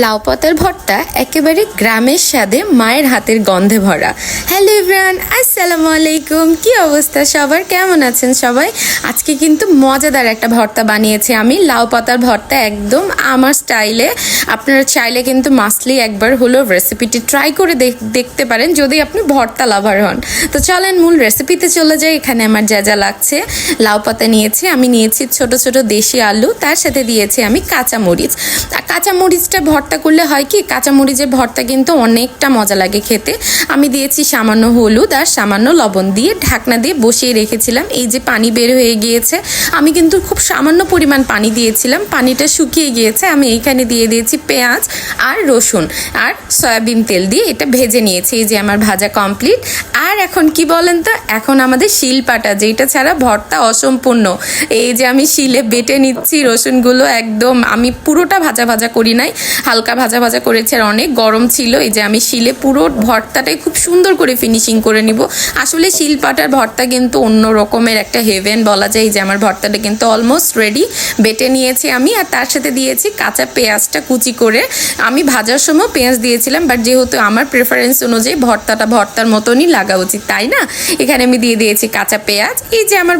লাউ পাতার ভর্তা একেবারে গ্রামের স্বাদে মায়ের হাতের গন্ধে ভরা। হ্যালো এভরিওয়ান, আসসালামু আলাইকুম। কি অবস্থা সবার, কেমন আছেন সবাই? আজকে কিন্তু মজাদার একটা ভর্তা বানিয়েছি আমি, লাউ পাতার ভর্তা একদম আমার স্টাইলে। আপনারা চাইলে কিন্তু মাসলি একবার হলো রেসিপিটি ট্রাই করে দেখতে পারেন যদি আপনি ভর্তা লাভার হন। তো চলেন মূল রেসিপিতে চলে যাই। এখানে আমার যা যা লাগছে, লাউ পাতা নিয়েছি, আমি নিয়েছি ছোট ছোট দেশি আলু, তার সাথে দিয়েছি আমি কাঁচামরিচ। আর কাঁচামরিচটা ভর্তা করলে হয় কি, কাঁচামরিচের ভর্তা কিন্তু অনেকটা মজা লাগে খেতে। আমি দিয়েছি সামান্য হলুদ আর সামান্য লবণ দিয়ে ঢাকনা দিয়ে বসিয়ে রেখেছিলাম। এই যে পানি বের হয়ে গিয়েছে, আমি কিন্তু খুব সামান্য পরিমাণ পানি দিয়েছিলাম, পানিটা শুকিয়ে গিয়েছে। আমি এইখানে দিয়ে দিয়েছি পেঁয়াজ আর রসুন আর সয়াবিন তেল দিয়ে এটা ভেজে নিয়েছি। এই যে আমার ভাজা কমপ্লিট। আর এখন কি বলেন তো, এখন আমাদের শিলপাটা, যেটা ছাড়া ভর্তা অসম্পূর্ণ। এই যে আমি শিলে বেটে নিচ্ছি রসুনগুলো, একদম আমি পুরোটা ভাজা ভাজা করি নাই, হালকা ভাজা ভাজা করেছে, আর অনেক গরম ছিল। এই যে আমি শিলে পুরো ভর্তাটাই খুব সুন্দর করে ফিনিশিং করে নিব। আসলে শিলপাটার ভর্তা কিন্তু অন্য রকমের একটা হেভেন বলা যায়। এই যে আমার ভর্তাটা কিন্তু অলমোস্ট রেডি, বেটে নিয়েছি আমি। আর তার সাথে দিয়েছি কাঁচা পেঁয়াজটা কুচি করে। আমি ভাজার সময় পেঁয়াজ দিয়েছিলাম, বাট যেহেতু আমার প্রেফারেন্স অনুযায়ী ভর্তাটা ভর্তার মতনই লাগা উচিত, তাই না, এখানে আমি দিয়ে দিয়েছি কাঁচা পেঁয়াজ। এই যে আমার